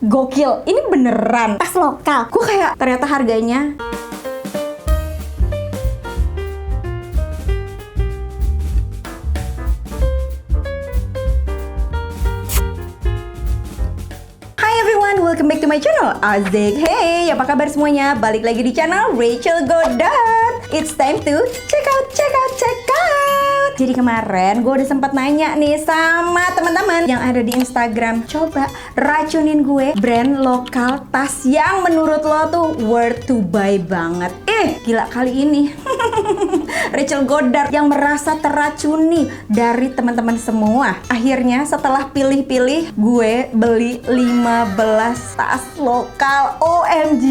gokil, ini beneran tas lokal. Gue kayak ternyata harganya welcome back to my channel, Asik. Hey, apa kabar semuanya? Balik lagi di channel Rachel Goddard. It's time to check out. Jadi kemarin gue udah sempat nanya nih sama teman-teman yang ada di Instagram, coba racunin gue brand lokal tas yang menurut lo tuh worth to buy banget. Gila kali ini Rachel Goddard yang merasa terracuni dari teman-teman semua. Akhirnya setelah pilih-pilih, gue beli 15 tas lokal. OMG,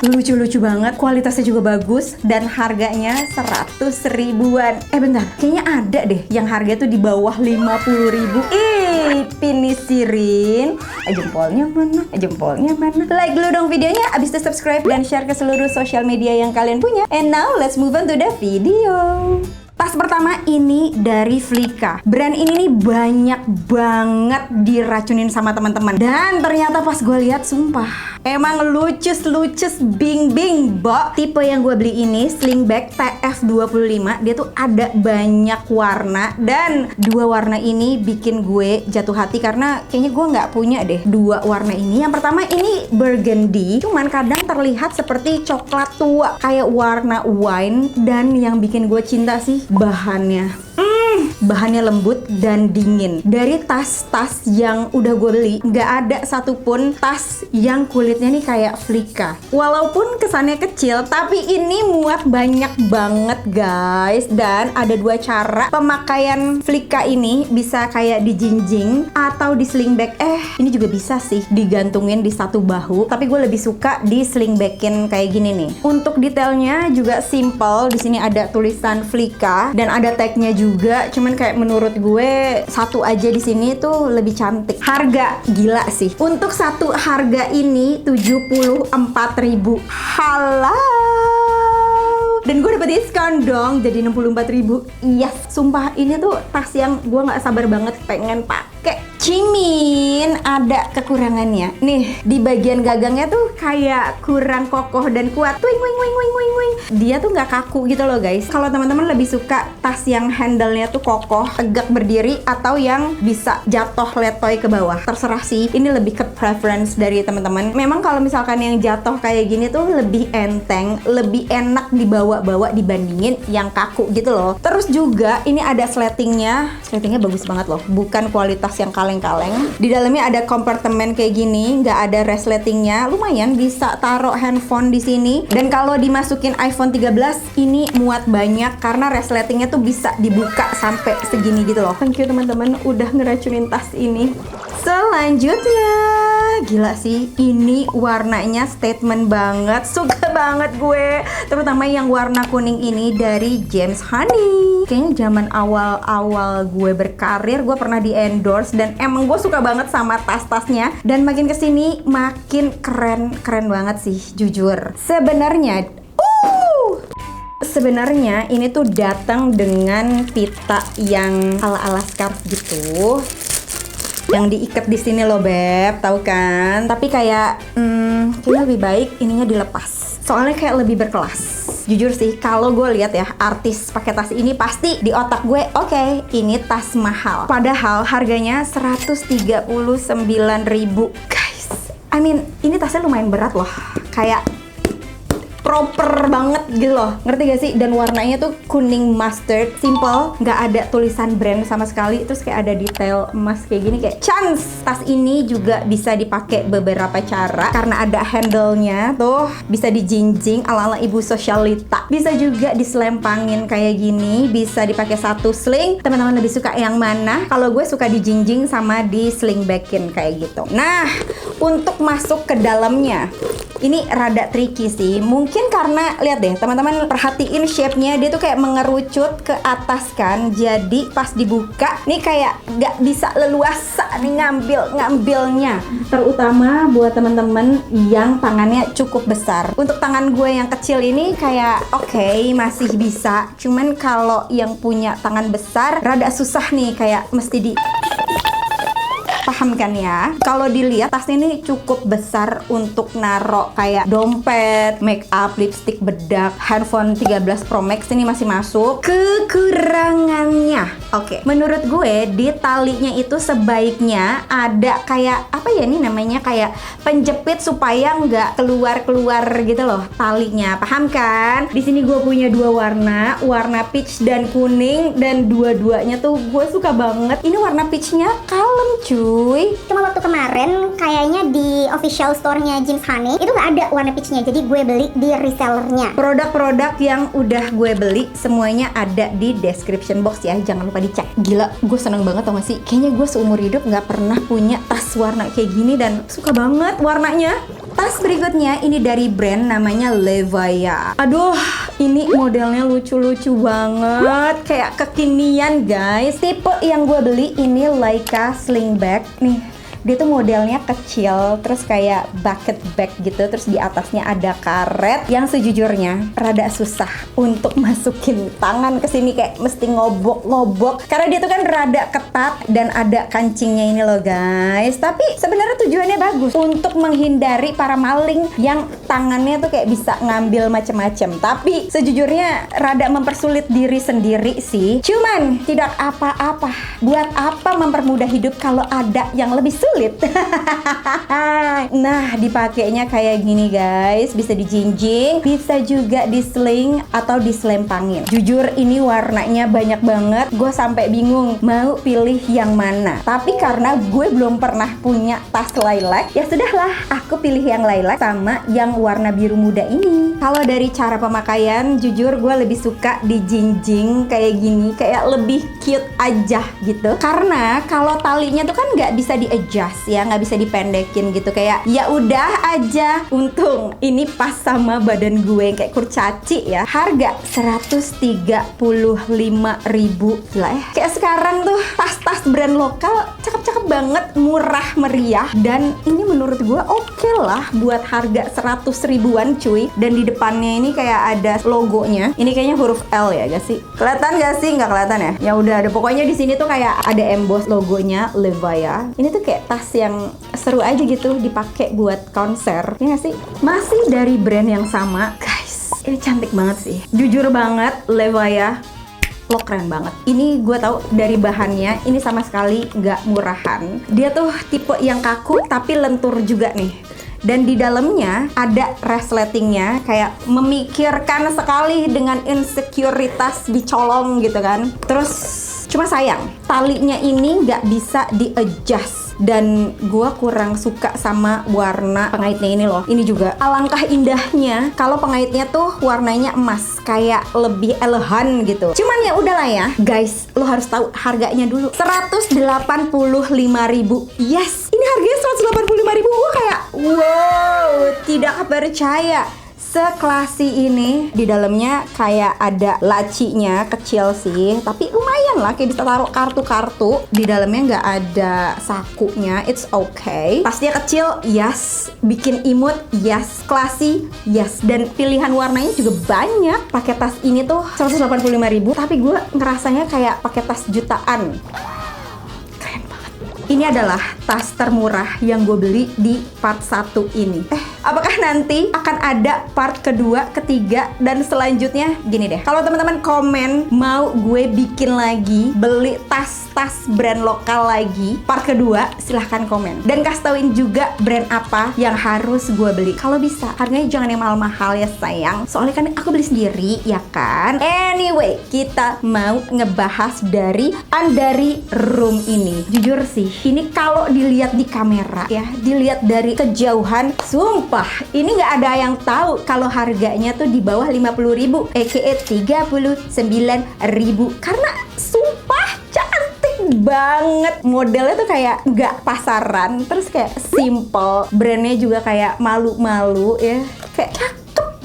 lucu-lucu banget, kualitasnya juga bagus dan harganya 100 ribuan. Bentar, kayaknya ada deh yang harga tuh di bawah 50 ribu. Pinisirin. Jempolnya mana? Like dulu dong videonya, abis itu subscribe dan share ke seluruh sosial media yang kalian punya. And now let's move on to the video. Tas pertama ini dari Flicka. Brand ini nih banyak banget diracunin sama teman-teman. Dan ternyata pas gue lihat, sumpah, emang lucu bing, Bo. Tipe yang gue beli ini sling bag TF25. Dia tuh ada banyak warna dan dua warna ini bikin gue jatuh hati karena kayaknya gue nggak punya deh dua warna ini. Yang pertama ini burgundy, cuman kadang terlihat seperti coklat tua kayak warna wine. Dan yang bikin gue cinta sih bahannya. Bahannya lembut dan dingin. Dari tas-tas yang udah gue beli, nggak ada satupun tas yang kulitnya nih kayak Flicka. Walaupun kesannya kecil, tapi ini muat banyak banget guys. Dan ada dua cara pemakaian Flicka ini, bisa kayak dijinjing atau di sling bag. Ini juga bisa sih digantungin di satu bahu, tapi gue lebih suka di sling bagin kayak gini nih. Untuk detailnya juga simple. Di sini ada tulisan Flicka dan ada tagnya juga. Cuman kayak menurut gue satu aja di sini tuh lebih cantik. Harga gila sih. Untuk satu harga ini 74.000. Halau. Dan gue dapet diskon dong jadi 64.000. Yes, sumpah ini tuh tas yang gue nggak sabar banget pengen pakai. Cimin ada kekurangannya. Nih, di bagian gagangnya tuh kayak kurang kokoh dan kuat. Wing. Dia tuh nggak kaku gitu loh guys. Kalau teman-teman lebih suka tas yang handle-nya tuh kokoh, tegak berdiri, atau yang bisa jatuh letoy ke bawah, terserah sih. Ini lebih ke preference dari teman-teman. Memang kalau misalkan yang jatuh kayak gini tuh lebih enteng, lebih enak dibawa-bawa dibandingin yang kaku gitu loh. Terus juga ini ada sletingnya. Sletingnya bagus banget loh. Bukan kualitas yang kaleng-kaleng. Di dalamnya ada kompartemen kayak gini, nggak ada resletingnya. Lumayan bisa taruh handphone di sini. Dan kalau dimasukin iPhone 13 ini muat banyak karena resletingnya tuh bisa dibuka sampai segini gitu loh. Thank you teman-teman udah ngeracunin tas ini. Selanjutnya, gila sih, ini warnanya statement banget. Suka banget gue, terutama yang warna kuning ini dari James Honey. Kayaknya zaman awal-awal gue berkarir, gue pernah di endorse dan emang gue suka banget sama tas-tasnya. Dan makin kesini makin keren banget sih, jujur. Sebenarnya ini tuh datang dengan pita yang ala-ala scarf gitu, yang diikat di sini loh beb, tahu kan? Tapi kayak kayaknya lebih baik ininya dilepas. Soalnya kayak lebih berkelas. Jujur sih, kalau gue lihat ya artis pakai tas ini pasti di otak gue, oke, ini tas mahal. Padahal harganya 139.000 guys. I mean, ini tasnya lumayan berat loh. Kayak proper banget gitu loh, ngerti gak sih? Dan warnanya tuh kuning mustard, simple, nggak ada tulisan brand sama sekali. Terus kayak ada detail emas kayak gini, kayak chance. Tas ini juga bisa dipakai beberapa cara karena ada handle-nya tuh, bisa dijinjing ala-ala ibu sosialita, bisa juga diselempangin kayak gini, bisa dipakai satu sling. Teman-teman lebih suka yang mana? Kalau gue suka dijinjing sama di sling bagin kayak gitu. Nah, untuk masuk ke dalamnya ini rada tricky sih. Mungkin karena lihat deh teman-teman, perhatiin shape-nya, dia tuh kayak mengerucut ke atas kan. Jadi pas dibuka nih kayak nggak bisa leluasa nih ngambilnya. Terutama buat teman-teman yang tangannya cukup besar. Untuk tangan gue yang kecil ini kayak oke, masih bisa. Cuman kalau yang punya tangan besar rada susah nih, kayak mesti Paham kan ya? Kalau dilihat tas ini cukup besar untuk naro kayak dompet, make up, lipstick, bedak, handphone 13 Pro Max ini masih masuk. Kekurangannya, oke, menurut gue di talinya itu sebaiknya ada kayak apa ya, ini namanya kayak penjepit supaya nggak keluar gitu loh talinya. Paham kan? Di sini gue punya dua warna peach dan kuning, dan dua-duanya tuh gue suka banget. Ini warna peachnya kalem cuy. Cuma waktu kemarin kayaknya di official store-nya Jeans Honey itu nggak ada warna peachnya, jadi gue beli di resellernya. Produk-produk yang udah gue beli semuanya ada di description box ya, jangan lupa dicek. Gila, gue seneng banget tau gak sih? Kayaknya gue seumur hidup nggak pernah punya tas warna kayak gini dan suka banget warnanya. Tas berikutnya ini dari brand namanya Levaya. Aduh, ini modelnya lucu-lucu banget, kayak kekinian guys. Tipe yang gue beli ini Leica Slingback nih. Dia tuh modelnya kecil, terus kayak bucket bag gitu, terus di atasnya ada karet yang sejujurnya rada susah untuk masukin tangan ke sini, kayak mesti ngobok-ngobok karena dia tuh kan rada ketat dan ada kancingnya ini loh guys. Tapi sebenarnya tujuannya bagus untuk menghindari para maling yang tangannya tuh kayak bisa ngambil macem-macem. Tapi sejujurnya rada mempersulit diri sendiri sih. Cuman tidak apa-apa. Buat apa mempermudah hidup kalau ada yang lebih sulit? Nah, dipakainya kayak gini guys, bisa dijinjing, bisa juga disling atau diselempangin. Jujur ini warnanya banyak banget, gue sampai bingung mau pilih yang mana. Tapi karena gue belum pernah punya tas lilac, ya sudahlah, aku pilih yang lilac sama yang warna biru muda ini. Kalau dari cara pemakaian, jujur gue lebih suka dijinjing kayak gini, kayak lebih cute aja gitu. Karena kalau talinya tuh kan nggak bisa di-adjust ya, nggak bisa dipendekin gitu, kayak ya udah aja. Untung ini pas sama badan gue kayak kurcaci ya. Harga 135.000. Gila ya, kayak sekarang tuh tas-tas brand lokal cakep-cakep banget, murah meriah, dan ini menurut gue oke lah buat harga 100 ribuan cuy. Dan di depannya ini kayak ada logonya, ini kayaknya huruf L ya gak sih? Kelihatan gak sih? Nggak kelihatan ya? Ya udah, ada pokoknya di sini tuh kayak ada emboss logonya Levaya. Ini tuh kayak tas yang seru aja gitu dipakai buat konser, ya nggak sih? Masih dari brand yang sama, guys. Ini cantik banget sih. Jujur banget, Levaya, lo keren banget. Ini gue tahu dari bahannya, ini sama sekali nggak murahan. Dia tuh tipe yang kaku tapi lentur juga nih. Dan di dalamnya ada resletingnya, kayak memikirkan sekali dengan insekuritas dicolong gitu kan. Terus cuma sayang, talinya ini nggak bisa di-adjust. Dan gue kurang suka sama warna pengaitnya ini loh. Ini juga alangkah indahnya kalau pengaitnya tuh warnanya emas, kayak lebih elegan gitu. Cuman ya udahlah ya guys, lo harus tahu harganya dulu. 185.000. Yes, ini harganya 185.000. Gue kayak wow, tidak percaya. Seklasi ini, di dalamnya kayak ada lacinya, kecil sih, tapi lumayan lah, kayak bisa taruh kartu-kartu. Di dalamnya nggak ada sakunya, it's okay. Tasnya kecil, yes. Bikin imut, yes. Klasi, yes. Dan pilihan warnanya juga banyak. Pakai tas ini tuh 185.000, tapi gue ngerasanya kayak pakai tas jutaan. Ini adalah tas termurah yang gue beli di part 1 ini. Apakah nanti akan ada part kedua, ketiga, dan selanjutnya? Gini deh, kalau teman-teman komen mau gue bikin lagi, beli tas-tas brand lokal lagi, part kedua, silahkan komen. Dan kasih tauin juga brand apa yang harus gue beli. Kalau bisa, harganya jangan yang mahal-mahal ya sayang. Soalnya kan aku beli sendiri, ya kan? Anyway, kita mau ngebahas dari Andari Room ini. Jujur sih, ini kalau dilihat di kamera ya, dilihat dari kejauhan, sumpah ini nggak ada yang tahu kalau harganya tuh di bawah 50.000, aka 39.000. Karena sumpah cantik banget, modelnya tuh kayak nggak pasaran, terus kayak simple, brandnya juga kayak malu-malu ya, kayak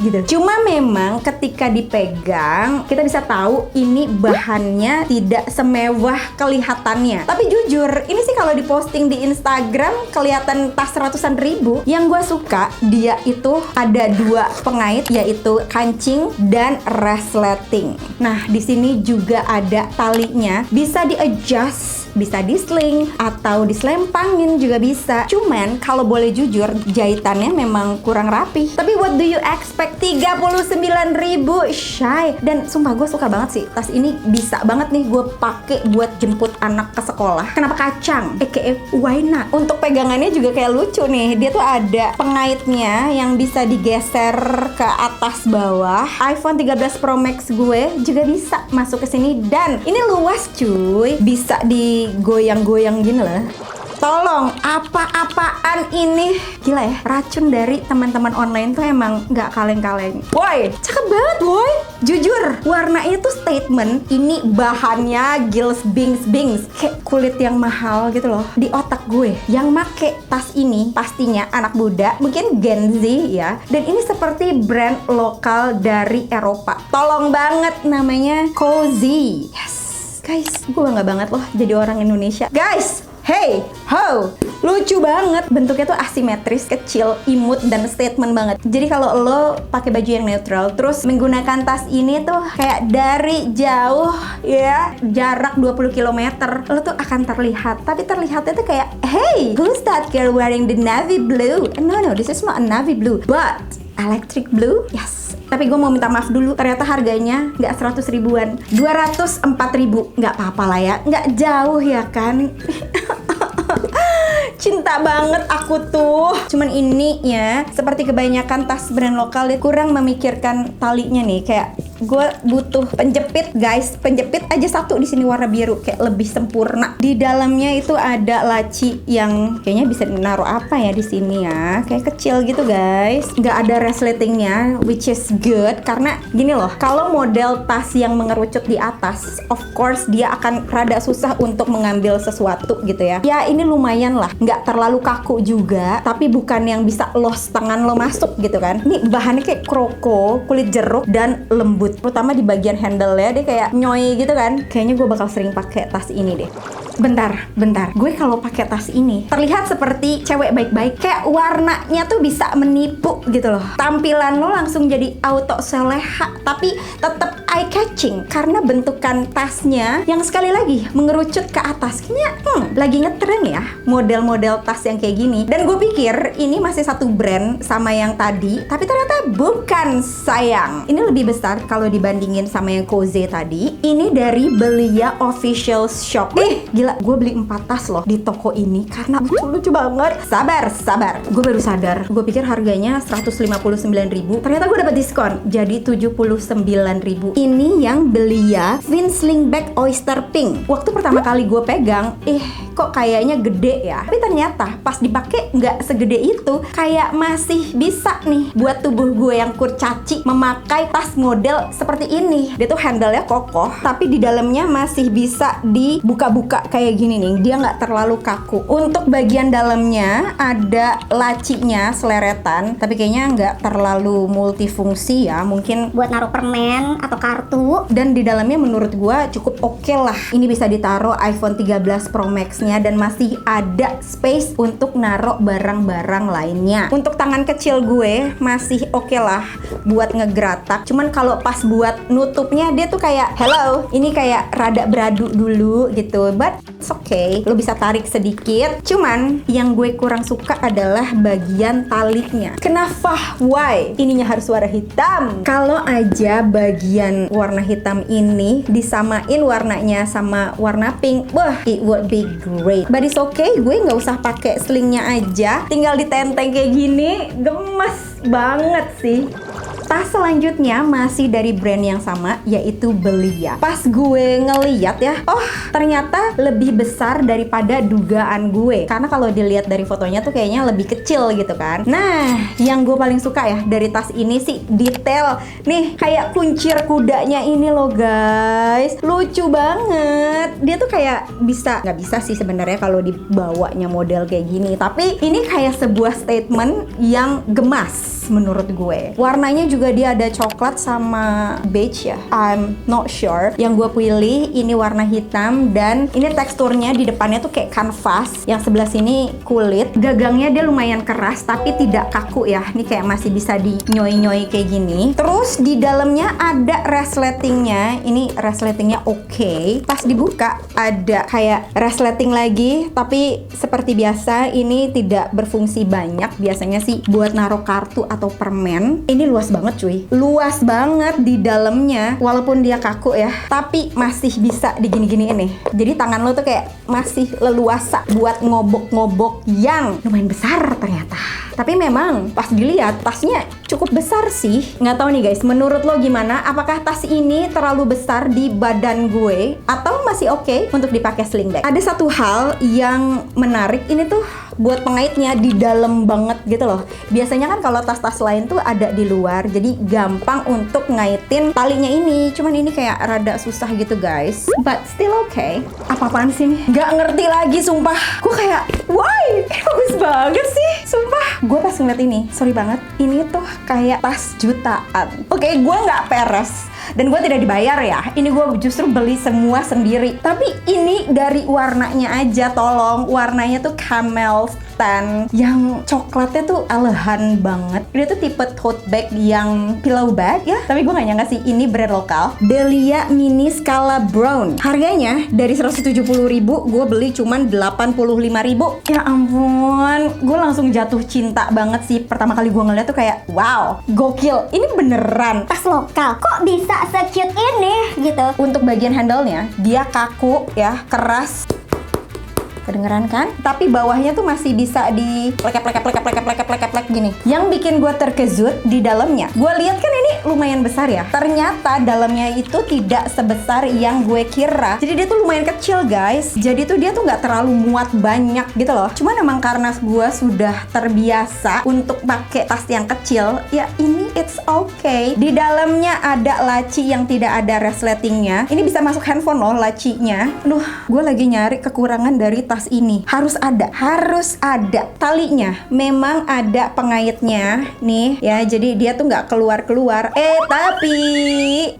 gitu. Cuma memang ketika dipegang kita bisa tahu ini bahannya tidak semewah kelihatannya. Tapi jujur, ini sih kalau diposting di Instagram kelihatan tas ratusan ribu. Yang gue suka dia itu ada dua pengait, yaitu kancing dan resleting. Nah, di sini juga ada talinya, bisa di-adjust bisa di-sling atau diselempangin juga bisa. Cuman kalau boleh jujur, jahitannya memang kurang rapi. Tapi what do you expect? 39.000 Shay. Dan sumpah gue suka banget sih tas ini, bisa banget nih gue pakai buat jemput anak ke sekolah. Kenapa kacang? aka why not? Untuk pegangannya juga kayak lucu nih. Dia tuh ada pengaitnya yang bisa digeser ke atas bawah. iPhone 13 Pro Max gue juga bisa masuk ke sini, dan ini luas cuy, bisa digoyang-goyang gini loh. Tolong, apa-apaan ini? Gila ya, racun dari teman-teman online tuh emang nggak kaleng-kaleng. Woi, cakep banget woi. Jujur, warnanya tuh statement. Ini bahannya Gills Bings. Kayak kulit yang mahal gitu loh. Di otak gue, yang make tas ini pastinya anak muda, mungkin Gen Z ya. Dan ini seperti brand lokal dari Eropa. Tolong banget, namanya Cozy. Yes, guys, gue bangga banget loh jadi orang Indonesia. Guys, hey, ho, lucu banget. Bentuknya tuh asimetris, kecil, imut, dan statement banget. Jadi kalau lo pakai baju yang netral, terus menggunakan tas ini tuh kayak dari jauh ya, jarak 20 km, lo tuh akan terlihat. Tapi terlihatnya tuh kayak, hey, who's that girl wearing the navy blue? No, this is not a navy blue, but electric blue? Yes. Tapi gue mau minta maaf dulu, ternyata harganya nggak 100 ribuan, 204 ribu. Nggak apa-apa lah ya, nggak jauh ya kan. Cinta banget aku tuh. Cuman ini ya, seperti kebanyakan tas brand lokal, dia kurang memikirkan talinya nih. Kayak gue butuh penjepit guys, penjepit aja satu di sini warna biru, kayak lebih sempurna. Di dalamnya itu ada laci yang kayaknya bisa dinaruh apa ya di sini ya, kayak kecil gitu guys. Nggak ada resletingnya, which is good karena gini loh, kalau model tas yang mengerucut di atas, of course dia akan rada susah untuk mengambil sesuatu gitu ya. Ya ini lumayan lah, nggak terlalu kaku juga, tapi bukan yang bisa los tangan lo masuk gitu kan. Ini bahannya kayak kroko, kulit jeruk, dan lembut. Terutama di bagian handle-nya dia kayak nyoy gitu kan. Kayaknya gue bakal sering pakai tas ini deh. Bentar. Gue kalau pakai tas ini terlihat seperti cewek baik-baik. Kayak warnanya tuh bisa menipu gitu loh. Tampilan lo langsung jadi auto soleha, tapi tetap eye catching karena bentukan tasnya yang sekali lagi mengerucut ke atas. Kayaknya lagi ngetren ya model-model tas yang kayak gini. Dan gue pikir ini masih satu brand sama yang tadi, tapi ternyata bukan sayang. Ini lebih besar kalau dibandingin sama yang Cozy tadi. Ini dari Belia Official Shop. Gila, gue beli 4 tas loh di toko ini karena lucu banget. Sabar. Gue baru sadar. Gue pikir harganya 159.000. Ternyata gue dapat diskon jadi 79.000. Ini yang Belia Thin Slingback Oyster Pink. Waktu pertama kali gue pegang, kok kayaknya gede ya. Tapi ternyata pas dipakai nggak segede itu. Kayak masih bisa nih buat tubuh gue yang kurcaci memakai tas model seperti ini. Dia tuh handle-nya kokoh, tapi di dalamnya masih bisa dibuka-buka kayak gini nih. Dia nggak terlalu kaku. Untuk bagian dalamnya ada lacinya seleretan, tapi kayaknya nggak terlalu multifungsi ya. Mungkin buat naruh permen atau kartu. Dan di dalamnya menurut gue cukup oke lah. Ini bisa ditaruh iPhone 13 Pro Max-nya dan masih ada space untuk naruh barang-barang lainnya. Untuk tangan kecil gue masih oke lah buat ngegratak. Cuman kalau pas buat nutupnya dia tuh kayak hello, ini kayak rada beradu dulu gitu. But it's okay, lo bisa tarik sedikit. Cuman yang gue kurang suka adalah bagian talinya. Kenapa? Why? Ininya harus warna hitam. Kalau aja bagian warna hitam ini disamain warnanya sama warna pink, wah, it would be great. But it's okay, gue nggak usah pakai slingnya aja, tinggal ditenteng kayak gini, gemes banget sih. Tas selanjutnya masih dari brand yang sama, yaitu Belia. Pas gue ngeliat ya, ternyata lebih besar daripada dugaan gue. Karena kalau dilihat dari fotonya tuh kayaknya lebih kecil gitu kan. Nah, yang gue paling suka ya dari tas ini sih detail. Nih, kayak kuncir kudanya ini loh guys. Lucu banget. Dia tuh kayak bisa, nggak bisa sih sebenarnya kalau dibawanya model kayak gini. Tapi ini kayak sebuah statement yang gemas menurut gue. Warnanya juga juga dia ada coklat sama beige ya. I'm not sure. Yang gue pilih ini warna hitam dan ini teksturnya di depannya tuh kayak kanvas. Yang sebelah sini kulit. Gagangnya dia lumayan keras tapi tidak kaku ya. Ini kayak masih bisa dinyoi-nyoi kayak gini. Terus di dalamnya ada resletingnya. Ini resletingnya oke. Pas dibuka ada kayak resleting lagi tapi seperti biasa ini tidak berfungsi banyak. Biasanya sih buat naruh kartu atau permen. Ini luas banget cuy. Luas banget di dalamnya. Walaupun dia kaku ya, tapi masih bisa digini-gini ini. Jadi tangan lo tuh kayak masih leluasa buat ngobok-ngobok yang lumayan besar ternyata. Tapi memang pas dilihat tasnya cukup besar sih. Nggak tahu nih guys, menurut lo gimana? Apakah tas ini terlalu besar di badan gue atau masih oke untuk dipakai sling bag? Ada satu hal yang menarik, ini tuh buat pengaitnya di dalam banget gitu loh. Biasanya kan kalau tas-tas lain tuh ada di luar, jadi gampang untuk ngaitin talinya ini. Cuman ini kayak rada susah gitu guys. But still okay. Apa-apaan sih ini? Nggak ngerti lagi sumpah. Gue kayak, why? Bagus banget sih, sumpah. Gue pas ngeliat ini, sorry banget, ini tuh kayak tas jutaan. Oke, gue nggak peres. Dan gue tidak dibayar ya. Ini gue justru beli semua sendiri. Tapi ini dari warnanya aja, tolong. Warnanya tuh camel tan yang coklatnya tuh elegan banget. Ini tuh tipe tote bag yang pillow bag ya. Tapi gue gak nyangka sih ini brand lokal. Delia Mini Scala Brown. Harganya dari 170.000 gue beli cuman 85.000. Ya ampun, gue langsung jatuh cinta banget sih. Pertama kali gue ngeliat tuh kayak wow, gokil. Ini beneran Tas lokal. Kok bisa se-cute ini gitu? untuk bagian handle-nya dia kaku ya, keras. Kedengeran kan? Tapi bawahnya tuh masih bisa di plek gini. Yang bikin gue terkejut di dalamnya, gue lihat kan ini lumayan besar ya. Ternyata dalamnya itu tidak sebesar yang gue kira. Jadi dia tuh lumayan kecil guys. Jadi tuh dia tuh nggak terlalu muat banyak gitu loh. Cuman emang karena gue sudah terbiasa untuk pakai tas yang kecil, ya ini it's okay. Di dalamnya ada laci yang tidak ada resletingnya. Ini bisa masuk handphone loh lacinya. Aduh, gue lagi nyari kekurangan dari tas ini. Harus ada talinya. Memang ada pengaitnya nih ya, jadi dia tuh nggak keluar tapi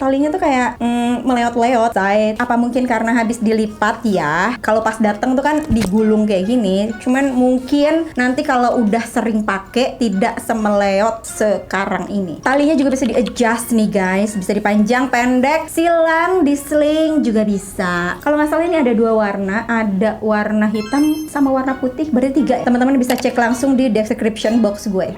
talinya tuh kayak meleot-leot say. Apa mungkin karena habis dilipat ya, kalau pas dateng tuh kan digulung kayak gini. Cuman mungkin nanti kalau udah sering pakai tidak semeleot sekarang ini. Talinya juga bisa di adjust nih guys, bisa dipanjang, pendek, silang, disling juga bisa. Kalau nggak salah ini ada dua warna, ada warna hitam sama warna putih, berarti 3. Teman-teman bisa cek langsung di description box gue.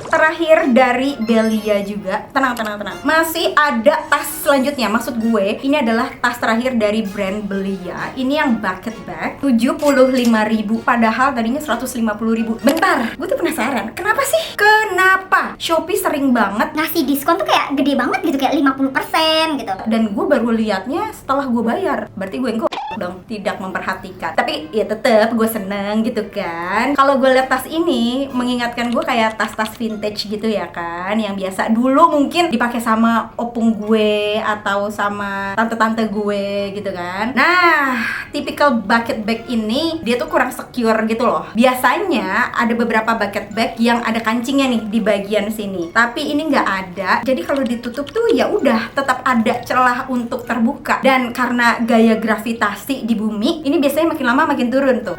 Terakhir dari Delia juga. Tenang. Masih ada tas selanjutnya. Maksud gue, ini adalah tas terakhir dari brand Belia. Ini yang bucket bag, 75.000. Padahal tadinya 150.000. Bentar, gue tuh penasaran. Kenapa sih? Kenapa? Shopee sering banget Ngasih diskon tuh kayak gede banget gitu, kayak 50% gitu. dan gue baru liatnya setelah gue bayar. Berarti gue dong tidak memperhatikan. Tapi ya tetep gue seneng gitu kan. Kalau gue liat tas ini mengingatkan gue kayak tas-tas vintage gitu ya kan, yang biasa dulu mungkin dipakai sama opung gue atau sama tante-tante gue gitu kan. Nah, typical bucket bag ini dia tuh kurang secure gitu loh. Biasanya ada beberapa bucket bag yang ada kancingnya nih di bagian sini, tapi ini nggak ada. Jadi kalau ditutup tuh ya udah tetap ada celah untuk terbuka. Dan karena gaya gravitasi di bumi ini biasanya makin lama makin turun tuh,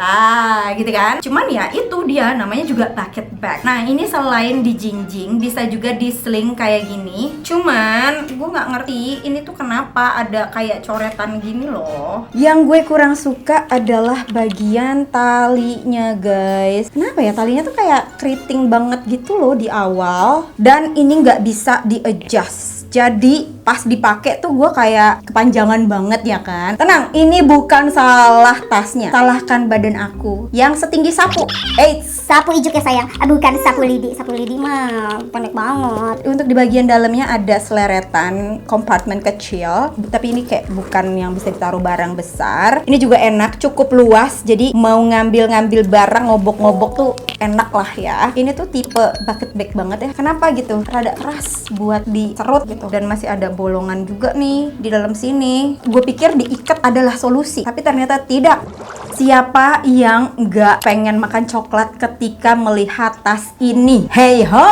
gitu kan. Cuman ya itu dia namanya juga bucket bag. Nah ini selain dijinjing bisa juga di sling kayak gini. Cuman gue nggak ngerti ini tuh kenapa ada kayak coretan gini loh. Yang gue kurang suka adalah bagian talinya guys. Kenapa ya talinya tuh kayak keriting banget gitu loh di awal, dan ini nggak bisa di adjust. Jadi pas dipakai tuh gue kayak kepanjangan banget ya kan. Tenang, ini bukan salah tasnya, salahkan badan aku yang setinggi sapu. Sapu ijuk ya sayang, bukan sapu lidi. Sapu lidi mah pendek banget. Untuk di bagian dalamnya ada seleretan kompartemen kecil, tapi ini kayak bukan yang bisa ditaruh barang besar. Ini juga enak, cukup luas, jadi mau ngambil barang, ngobok-ngobok tuh enak lah ya. Ini tuh tipe bucket bag banget ya. Kenapa gitu? Rada keras buat diserut gitu, dan masih ada bolongan juga nih di dalam sini. Gue pikir diikat adalah solusi, tapi ternyata tidak. Siapa yang nggak pengen makan coklat ketika melihat tas ini? Hey ho,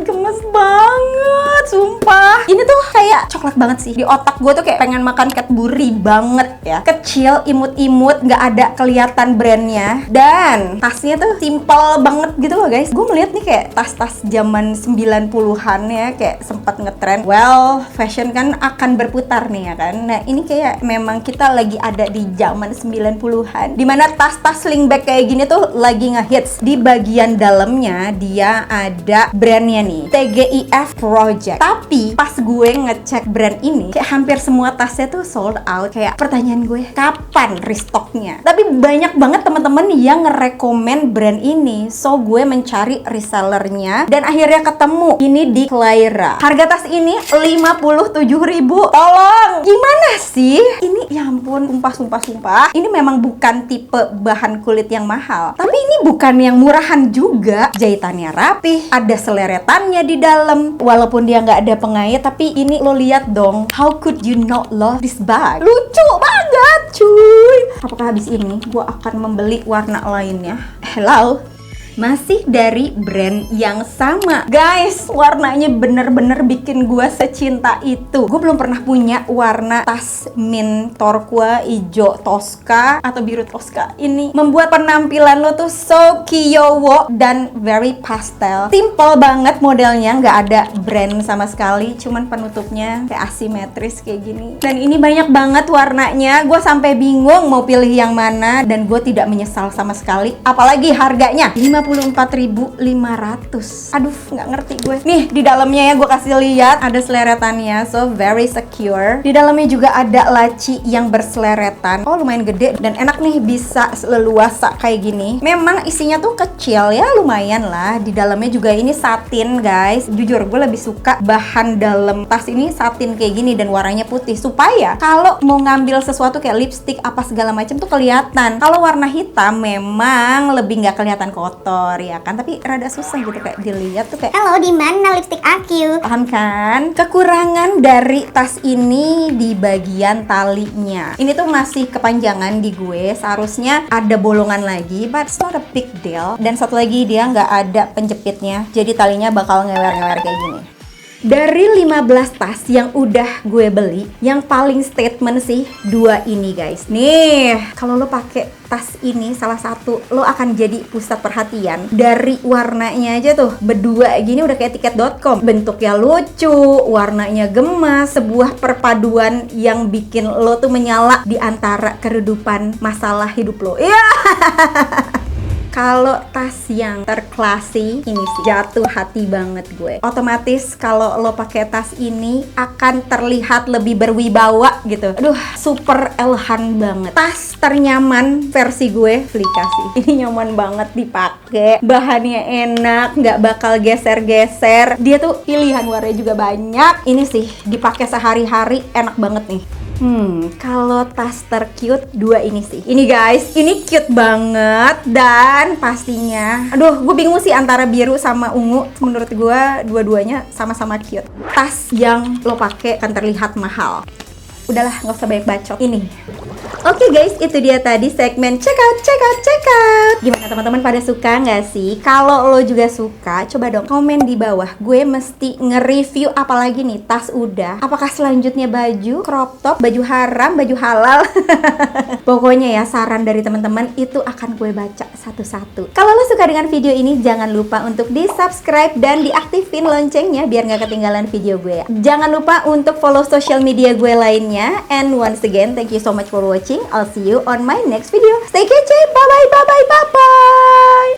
gemes bagus banget, sumpah. Ini tuh kayak coklat banget sih. Di otak gue tuh kayak pengen makan Cadbury banget ya. Kecil, imut-imut, nggak ada kelihatan brandnya. Dan tasnya tuh simple banget gitu loh guys. Gue melihat nih kayak tas-tas zaman 90-an ya, kayak sempat ngetrend. Well, fashion kan akan berputar nih ya kan. Nah ini kayak memang kita lagi ada di zaman 90-an, dimana tas-tas sling bag kayak gini tuh lagi ngehits. Di bagian dalamnya dia ada brandnya nih, TGIF Project. Tapi pas gue ngecek brand ini, kayak hampir semua tasnya tuh sold out. Kayak pertanyaan gue, kapan restocknya? Tapi banyak banget teman-teman yang ngerekomen brand ini, so gue mencari resellernya dan akhirnya ketemu ini di Clara. Harga tas ini 57.000. Tolong, gimana sih? Ini ya ampun, sumpah. Ini memang bukan tipe bahan kulit yang mahal, tapi ini bukan yang murahan juga. Jahitannya rapih, ada seleretannya di dalam. Walaupun dia nggak ada pengait, tapi ini lo lihat dong. How could you not love this bag? Lucu banget, cuy. Apakah habis ini gue akan membeli warna lainnya? Hello? Masih dari brand yang sama. Guys, warnanya bener-bener bikin gue secinta itu. Gue belum pernah punya warna tas mint turquoise, hijau Tosca, atau biru Tosca. Ini membuat penampilan lo tuh so kyowo dan very pastel. Simple banget modelnya, nggak ada brand sama sekali. Cuman penutupnya kayak asimetris kayak gini. Dan ini banyak banget warnanya. Gue sampai bingung mau pilih yang mana. Dan gue tidak menyesal sama sekali. Apalagi harganya 54.500. Aduh, nggak ngerti gue. Nih, di dalamnya ya gue kasih lihat ada seleretannya, so very secure. Di dalamnya juga ada laci yang berseleretan. Oh, lumayan gede dan enak nih, bisa leluasa kayak gini. Memang isinya tuh kecil ya, lumayan lah. Di dalamnya juga ini satin, guys. Jujur, gue lebih suka bahan dalam tas ini satin kayak gini dan warnanya putih, supaya kalau mau ngambil sesuatu kayak lipstick apa segala macam tuh kelihatan. Kalau warna hitam memang lebih nggak kelihatan kotor ya kan, tapi rada susah gitu kayak dilihat tuh kayak, Halo, di mana lipstick aku? paham kan? Kekurangan dari tas ini di bagian talinya. Ini tuh masih kepanjangan di gue, seharusnya ada bolongan lagi, but it's not a big deal. Dan satu lagi, dia nggak ada penjepitnya, jadi talinya bakal ngewer-ngewer kayak gini. Dari 15 tas yang udah gue beli, yang paling statement sih dua ini guys. Nih, kalau lo pakai tas ini salah satu, lo akan jadi pusat perhatian. Dari warnanya aja tuh, berdua gini udah kayak tiket.com. Bentuknya lucu, warnanya gemas, sebuah perpaduan yang bikin lo tuh menyala di antara kehidupan masalah hidup lo. Iya. Kalau tas yang terklasi ini sih jatuh hati banget gue. Otomatis kalau lo pakai tas ini akan terlihat lebih berwibawa gitu. Aduh, super elegan banget. Tas ternyaman versi gue, Flika sih. Ini nyaman banget dipakai. Bahannya enak, nggak bakal geser-geser. Dia tuh pilihan warnanya juga banyak. Ini sih dipakai sehari-hari enak banget nih. Kalau tas tercute dua ini sih. Ini guys, ini cute banget dan pastinya, aduh, gue bingung sih antara biru sama ungu. Menurut gue dua-duanya sama-sama cute. Tas yang lo pakai akan terlihat mahal. Udahlah, nggak usah banyak bacot. Ini. Oke guys, itu dia tadi segmen check out. Gimana teman-teman, pada suka nggak sih? Kalau lo juga suka, coba dong komen di bawah. Gue mesti nge-review apa lagi nih? Tas udah. Apakah selanjutnya baju, crop top, baju haram, baju halal? Pokoknya ya, saran dari teman-teman itu akan gue baca satu-satu. Kalau lo suka dengan video ini, jangan lupa untuk di-subscribe dan diaktifin loncengnya biar nggak ketinggalan video gue. Jangan lupa untuk follow social media gue lainnya. And once again, thank you so much for watching. I'll see you on my next video. Stay kece. Bye bye.